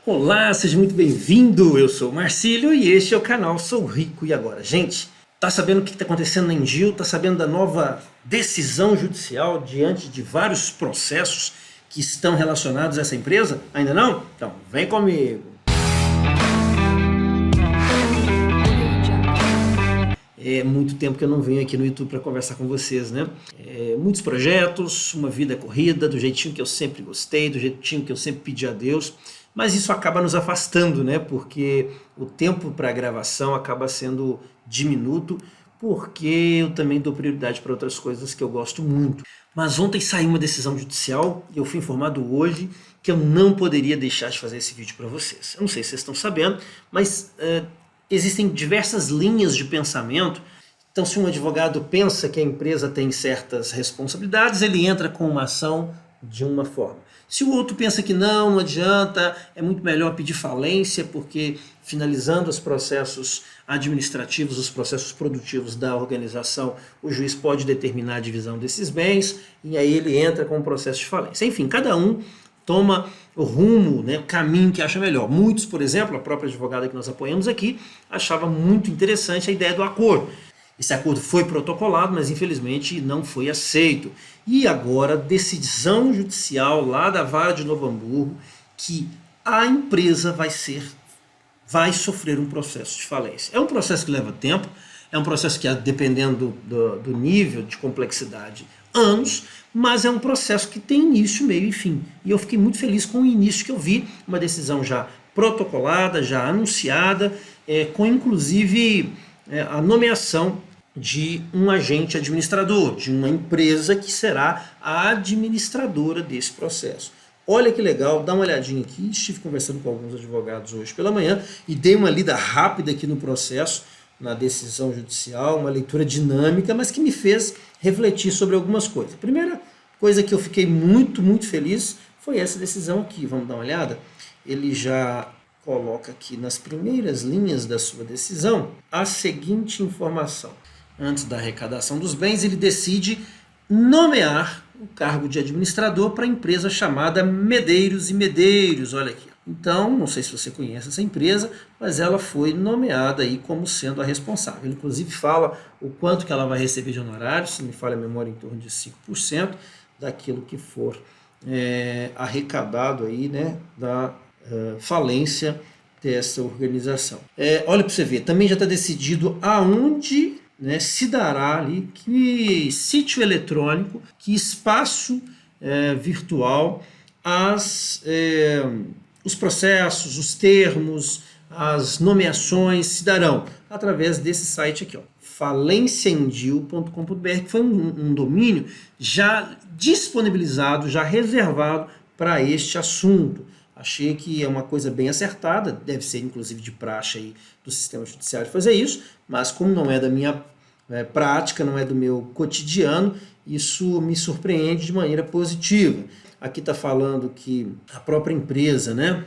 Olá, seja muito bem-vindo, eu sou o Marcílio e este é o canal Sou Rico e Agora. Gente, tá sabendo o que está acontecendo na Engie? Tá sabendo da nova decisão judicial diante de vários processos que estão relacionados a essa empresa? Ainda não? Então, vem comigo! É muito tempo que eu não venho aqui no YouTube para conversar com vocês, né? Muitos projetos, uma vida corrida, do jeitinho que eu sempre gostei, do jeitinho que eu sempre pedi a Deus, mas isso acaba nos afastando, né? Porque o tempo para gravação acaba sendo diminuto, porque eu também dou prioridade para outras coisas que eu gosto muito. Mas ontem saiu uma decisão judicial e eu fui informado hoje que eu não poderia deixar de fazer esse vídeo para vocês. Eu não sei se vocês estão sabendo, mas existem diversas linhas de pensamento. Então, se um advogado pensa que a empresa tem certas responsabilidades, ele entra com uma ação de uma forma. Se o outro pensa que não adianta, é muito melhor pedir falência, porque finalizando os processos administrativos, os processos produtivos da organização, o juiz pode determinar a divisão desses bens, e aí ele entra com um processo de falência. Enfim, cada um toma o rumo, né, o caminho que acha melhor. Muitos, por exemplo, a própria advogada que nós apoiamos aqui, achava muito interessante a ideia do acordo. Esse acordo foi protocolado, mas infelizmente não foi aceito. E agora, decisão judicial lá da Vara de Novo Hamburgo, que a empresa vai sofrer um processo de falência. É um processo que leva tempo, é um processo que, dependendo do nível de complexidade, anos, mas é um processo que tem início, meio e fim. E eu fiquei muito feliz com o início que eu vi, uma decisão já protocolada, já anunciada, com inclusive a nomeação de um agente administrador, de uma empresa que será a administradora desse processo. Olha que legal, dá uma olhadinha aqui. Estive conversando com alguns advogados hoje pela manhã e dei uma lida rápida aqui no processo, na decisão judicial, uma leitura dinâmica, mas que me fez refletir sobre algumas coisas. A primeira coisa que eu fiquei muito feliz foi essa decisão aqui. Vamos dar uma olhada? Ele já coloca aqui nas primeiras linhas da sua decisão a seguinte informação. Antes da arrecadação dos bens, ele decide nomear o cargo de administrador para a empresa chamada Medeiros e Medeiros. Olha aqui. Então, não sei se você conhece essa empresa, mas ela foi nomeada aí como sendo a responsável. Ele, inclusive, fala o quanto que ela vai receber de honorários, se me falha a memória, em torno de 5% daquilo que for arrecadado aí, né, da falência dessa organização. Olha para você ver, também já está decidido aonde, né, se dará ali, que sítio eletrônico, que espaço virtual, os processos, os termos, as nomeações se darão através desse site aqui, falenciaendil.com.br, que foi um domínio já disponibilizado, já reservado para este assunto. Achei que é uma coisa bem acertada, deve ser inclusive de praxe aí do sistema judiciário fazer isso, mas como não é da minha prática, não é do meu cotidiano, isso me surpreende de maneira positiva. Aqui está falando que a própria empresa, né,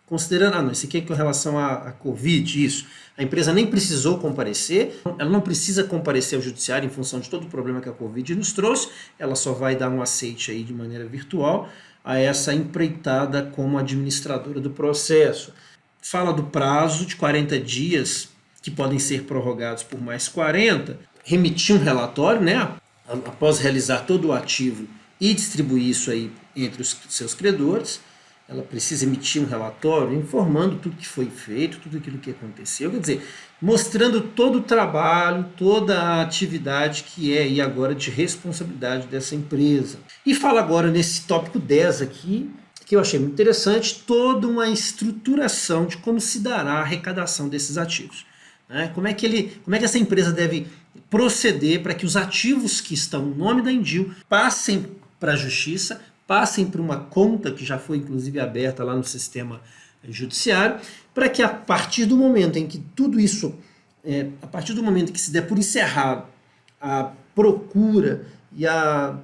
considerando, não, isso aqui é com relação à Covid, isso, a empresa nem precisou comparecer, ela não precisa comparecer ao judiciário em função de todo o problema que a Covid nos trouxe, ela só vai dar um aceite aí de maneira virtual a essa empreitada como administradora do processo. Fala do prazo de 40 dias, que podem ser prorrogados por mais 40, remitir um relatório, né, após realizar todo o ativo e distribuir isso aí entre os seus credores. Ela precisa emitir um relatório informando tudo que foi feito, tudo aquilo que aconteceu, quer dizer, mostrando todo o trabalho, toda a atividade que é aí agora de responsabilidade dessa empresa. E fala agora nesse tópico 10 aqui, que eu achei muito interessante, toda uma estruturação de como se dará a arrecadação desses ativos. Como é que essa empresa deve proceder para que os ativos que estão no nome da Endil passem para a justiça, passem para uma conta que já foi inclusive aberta lá no sistema judiciário, para que a partir do momento em que tudo isso, a partir do momento em que se der por encerrado a procura e a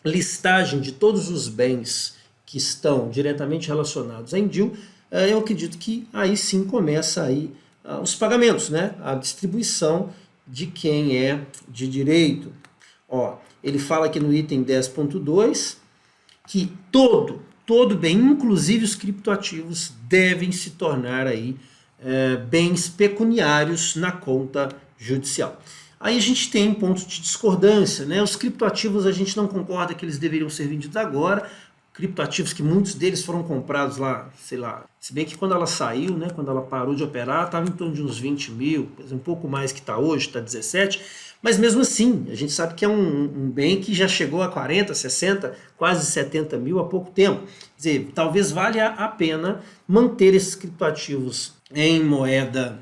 listagem de todos os bens que estão diretamente relacionados à Endil, eu acredito que aí sim começa aí os pagamentos, né? A distribuição de quem é de direito. Ele fala aqui no item 10.2 que todo todo bem, inclusive os criptoativos, devem se tornar aí bens pecuniários na conta judicial. Aí a gente tem pontos de discordância, né? Os criptoativos a gente não concorda que eles deveriam ser vendidos agora, criptoativos que muitos deles foram comprados lá, sei lá, se bem que quando ela saiu, né, quando ela parou de operar, estava em torno de uns 20 mil, um pouco mais que está hoje, está 17, mas mesmo assim, a gente sabe que é um bem que já chegou a 40, 60, quase 70 mil há pouco tempo. Quer dizer, talvez valha a pena manter esses criptoativos em moeda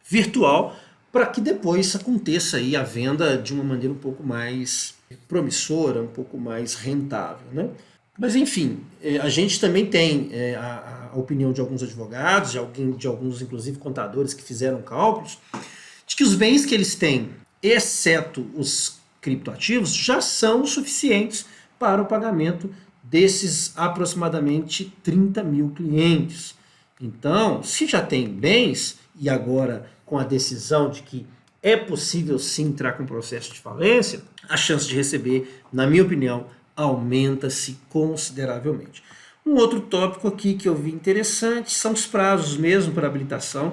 virtual, para que depois aconteça aí a venda de uma maneira um pouco mais promissora, um pouco mais rentável, né? Mas enfim, a gente também tem a opinião de alguns advogados, de alguns inclusive contadores que fizeram cálculos, de que os bens que eles têm, exceto os criptoativos, já são suficientes para o pagamento desses aproximadamente 30 mil clientes. Então, se já tem bens, e agora com a decisão de que é possível sim entrar com processo de falência, a chance de receber, na minha opinião, aumenta-se consideravelmente. Um outro tópico aqui que eu vi interessante são os prazos mesmo para habilitação.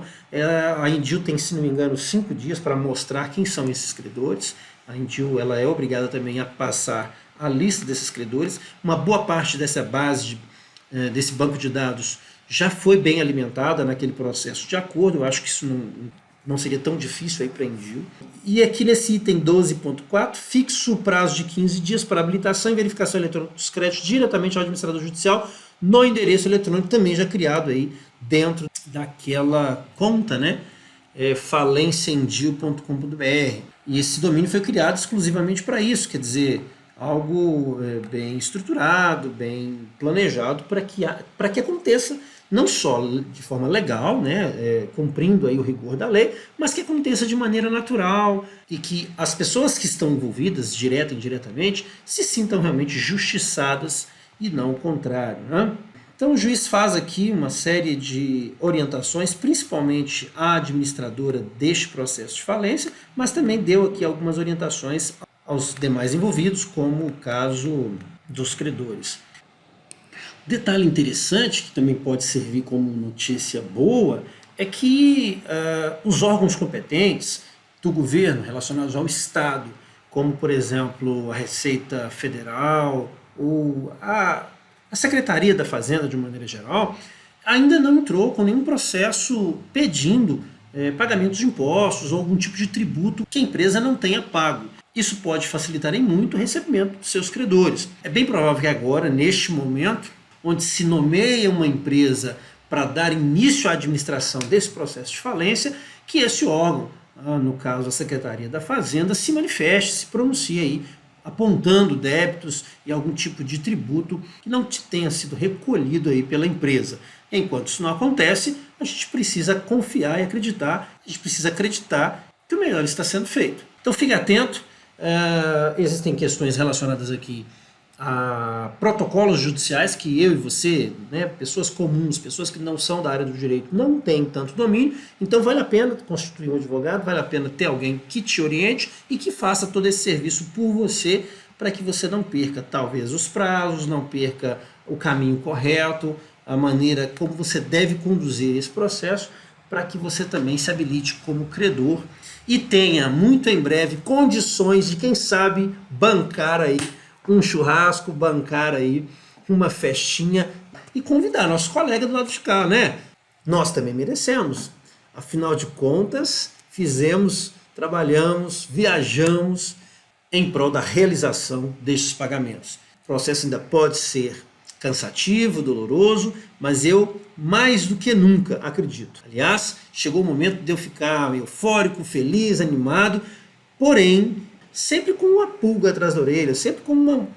A Indil tem, se não me engano, 5 dias para mostrar quem são esses credores. A Indil ela é obrigada também a passar a lista desses credores. Uma boa parte dessa base, desse banco de dados, já foi bem alimentada naquele processo de acordo. Eu acho que isso não seria tão difícil aí para a Indil. E aqui nesse item 12.4, fixo o prazo de 15 dias para habilitação e verificação eletrônica dos créditos diretamente ao administrador judicial no endereço eletrônico também já criado aí dentro daquela conta, né? falênciaindil.com.br. E esse domínio foi criado exclusivamente para isso, quer dizer, algo bem estruturado, bem planejado para que aconteça não só de forma legal, né, cumprindo aí o rigor da lei, mas que aconteça de maneira natural e que as pessoas que estão envolvidas, direta e indiretamente, se sintam realmente justiçadas e não o contrário, né? Então o juiz faz aqui uma série de orientações, principalmente à administradora deste processo de falência, mas também deu aqui algumas orientações aos demais envolvidos, como o caso dos credores. Detalhe interessante, que também pode servir como notícia boa, é que os órgãos competentes do governo relacionados ao Estado, como por exemplo a Receita Federal ou a Secretaria da Fazenda de uma maneira geral, ainda não entrou com nenhum processo pedindo pagamentos de impostos ou algum tipo de tributo que a empresa não tenha pago. Isso pode facilitar em muito o recebimento dos seus credores. É bem provável que agora, neste momento, onde se nomeia uma empresa para dar início à administração desse processo de falência, que esse órgão, no caso a Secretaria da Fazenda, se manifeste, se pronuncie aí, apontando débitos e algum tipo de tributo que não tenha sido recolhido aí pela empresa. Enquanto isso não acontece, a gente precisa confiar e acreditar, a gente precisa acreditar que o melhor está sendo feito. Então fique atento, existem questões relacionadas aqui a protocolos judiciais que eu e você, né, pessoas comuns, pessoas que não são da área do direito, não têm tanto domínio, então vale a pena constituir um advogado, vale a pena ter alguém que te oriente e que faça todo esse serviço por você, para que você não perca talvez os prazos, não perca o caminho correto, a maneira como você deve conduzir esse processo, para que você também se habilite como credor e tenha muito em breve condições de, quem sabe, bancar aí um churrasco, bancar aí uma festinha e convidar nosso colega do lado de cá, né? Nós também merecemos. Afinal de contas, fizemos, trabalhamos, viajamos em prol da realização destes pagamentos. O processo ainda pode ser cansativo, doloroso, mas eu mais do que nunca acredito. Aliás, chegou o momento de eu ficar eufórico, feliz, animado, porém sempre com uma pulga atrás da orelha, sempre com um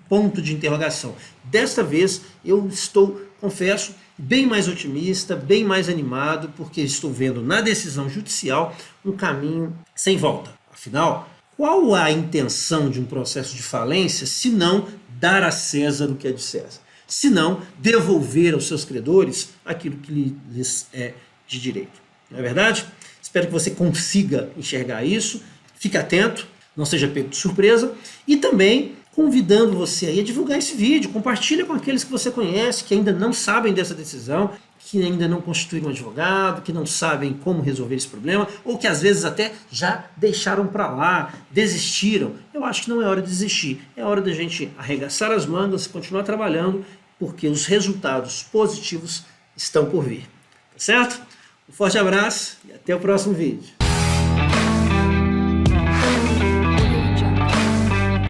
ponto de interrogação. Desta vez eu estou, confesso, bem mais otimista, bem mais animado, porque estou vendo na decisão judicial um caminho sem volta. Afinal, qual a intenção de um processo de falência se não dar a César o que é de César? Se não devolver aos seus credores aquilo que lhes é de direito. Não é verdade? Espero que você consiga enxergar isso. Fique atento. Não seja pego de surpresa, e também convidando você aí a divulgar esse vídeo, compartilha com aqueles que você conhece, que ainda não sabem dessa decisão, que ainda não constituíram um advogado, que não sabem como resolver esse problema, ou que às vezes até já deixaram para lá, desistiram. Eu acho que não é hora de desistir, é hora da gente arregaçar as mangas, continuar trabalhando, porque os resultados positivos estão por vir. Tá certo? Um forte abraço e até o próximo vídeo.